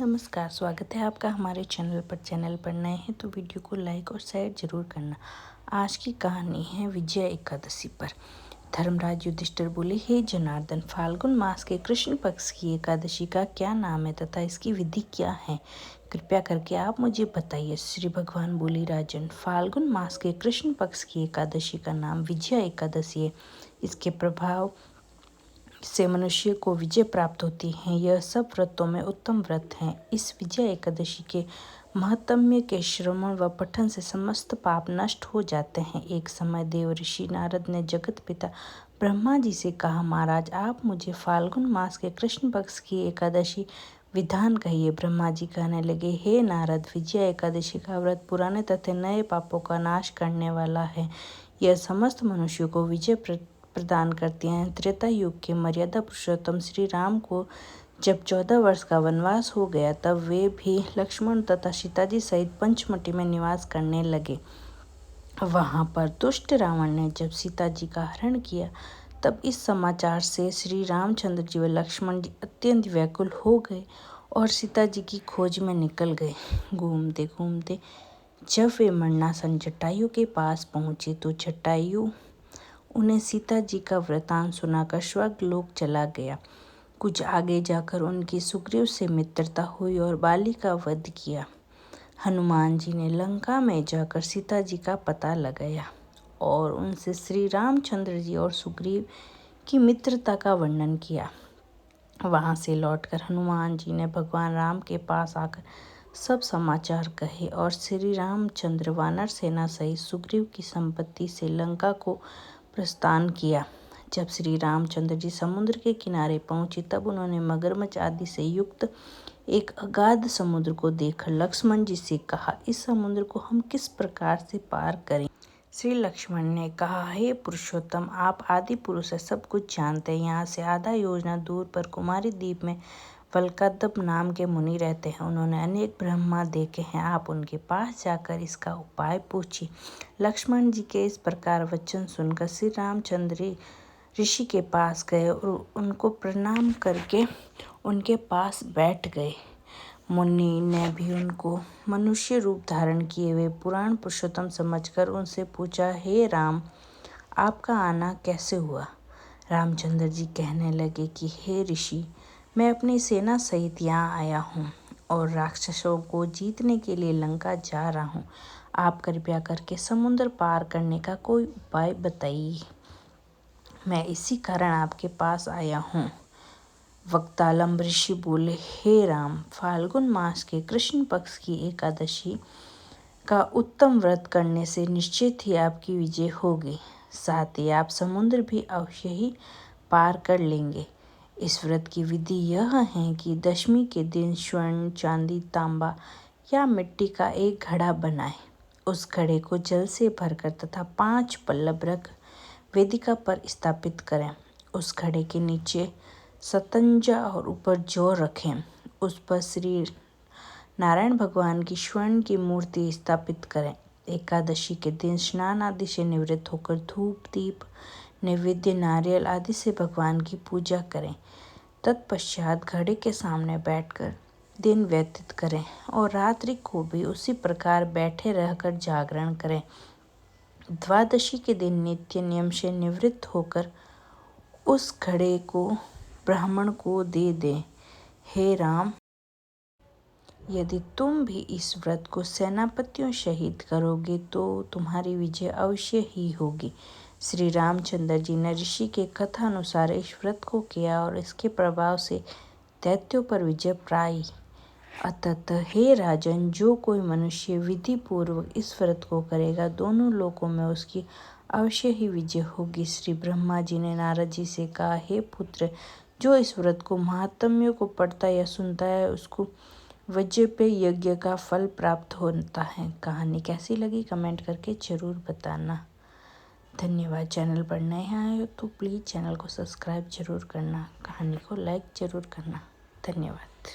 नमस्कार, स्वागत है आपका हमारे चैनल पर। चैनल पर नए हैं तो वीडियो को लाइक और शेयर जरूर करना। आज की कहानी है विजय एकादशी पर। धर्मराज युधिष्ठिर बोले, हे जनार्दन, फाल्गुन मास के कृष्ण पक्ष की एकादशी का क्या नाम है तथा इसकी विधि क्या है? कृपया करके आप मुझे बताइए। श्री भगवान बोले, राजन, फाल्गुन मास के कृष्ण पक्ष की एकादशी का नाम विजय एकादशी है। इसके प्रभाव से मनुष्य को विजय प्राप्त होती है। यह सब व्रतों में उत्तम व्रत है। इस विजय एकादशी के महत्म्य के श्रवण व पठन से समस्त पाप नष्ट हो जाते हैं। एक समय देव ऋषि नारद ने जगत पिता ब्रह्मा जी से कहा, महाराज, आप मुझे फाल्गुन मास के कृष्ण पक्ष की एकादशी विधान कहिए। ब्रह्मा जी कहने लगे, हे नारद, विजय एकादशी का व्रत पुराने तथा नए पापों का नाश करने वाला है। यह समस्त मनुष्यों को विजय प्रदान करती हैं। त्रेता युग के मर्यादा पुरुषोत्तम श्री राम को जब 14 वर्ष का वनवास हो गया, तब वे भी लक्ष्मण तथा सीताजी सहित पंचमटी में निवास करने लगे। वहां पर दुष्ट रावण ने जब सीता जी का हरण किया, तब इस समाचार से श्री रामचंद्र जी व लक्ष्मण जी अत्यंत व्याकुल हो गए और सीता जी की खोज में निकल गए। घूमते घूमते जब वे मरणासन जटायु के पास पहुंचे तो जटायु उन्हें सीता जी का वृतांत सुनाकर स्वर्गलोक चला गया। कुछ आगे जाकर उनकी सुग्रीव से मित्रता हुई और बाली का वध किया। हनुमान जी ने लंका में जाकर सीता जी का पता लगाया और उनसे श्री रामचंद्र जी और सुग्रीव की मित्रता का वर्णन किया। वहां से लौटकर हनुमान जी ने भगवान राम के पास आकर सब समाचार कहे और श्री रामचंद्र वानर सेना सहित सुग्रीव की संपत्ति से लंका को प्रस्थान किया। जब श्री रामचंद्र जी समुद्र के किनारे पहुंचे, तब उन्होंने मगरमच्छ आदि से युक्त एक अगाध समुद्र को देखकर लक्ष्मण जी से कहा, इस समुद्र को हम किस प्रकार से पार करें? श्री लक्ष्मण ने कहा, हे पुरुषोत्तम, आप आदि पुरुष है, सब कुछ जानते हैं। यहाँ से आधा योजना दूर पर कुमारी द्वीप में वल्कदप नाम के मुनि रहते हैं। उन्होंने अनेक ब्रह्मा देखे हैं। आप उनके पास जाकर इसका उपाय पूछिए। लक्ष्मण जी के इस प्रकार वचन सुनकर श्री रामचंद्र ऋषि के पास गए और उनको प्रणाम करके उनके पास बैठ गए। मुनि ने भी उनको मनुष्य रूप धारण किए हुए पुराण पुरुषोत्तम समझकर उनसे पूछा, हे राम, आपका आना कैसे हुआ? रामचंद्र जी कहने लगे कि हे ऋषि, मैं अपनी सेना सहित यहाँ आया हूँ और राक्षसों को जीतने के लिए लंका जा रहा हूँ। आप कृपया करके समुद्र पार करने का कोई उपाय बताइए। मैं इसी कारण आपके पास आया हूँ। वक्तालम ऋषि बोले, हे राम, फाल्गुन मास के कृष्ण पक्ष की एकादशी का उत्तम व्रत करने से निश्चित ही आपकी विजय होगी। साथ ही आप समुद्र भी अवश्य ही पार कर लेंगे। इस व्रत की विधि यह है कि दशमी के दिन स्वर्ण, चांदी, तांबा या मिट्टी का एक घड़ा बनाएं। उस घड़े को जल से भरकर तथा 5 पल्लव रख वेदिका पर स्थापित करें। उस घड़े के नीचे सतंजा और ऊपर जौ रखें। उस पर श्री नारायण भगवान की स्वर्ण की मूर्ति स्थापित करें। एकादशी के दिन स्नान आदि से निवृत्त होकर धूप, दीप, नैवेद्य, नारियल आदि से भगवान की पूजा करें। तत्पश्चात घड़े के सामने बैठकर दिन व्यतीत करें और रात्रि को भी उसी प्रकार बैठे रहकर जागरण करें। द्वादशी के दिन नित्य नियम से निवृत्त होकर उस घड़े को ब्राह्मण को दे दें। हे राम, यदि तुम भी इस व्रत को सेनापतियों सहित करोगे तो तुम्हारी विजय अवश्य ही होगी। श्री रामचंद्र जी ने ऋषि के कथा अनुसार इस व्रत को किया और इसके प्रभाव से दैत्यों पर विजय पाई। अतः हे राजन, जो कोई मनुष्य विधि पूर्वक इस व्रत को करेगा, दोनों लोकों में उसकी अवश्य ही विजय होगी। श्री ब्रह्मा जी ने नारद जी से कहा, हे पुत्र, जो इस व्रत को महात्म्यों को पढ़ता या सुनता है, उसको वज्रपेय यज्ञ का फल प्राप्त होता है। कहानी कैसी लगी कमेंट करके जरूर बताना। धन्यवाद। चैनल पर नए आए हो तो प्लीज़ चैनल को सब्सक्राइब जरूर करना। कहानी को लाइक जरूर करना। धन्यवाद।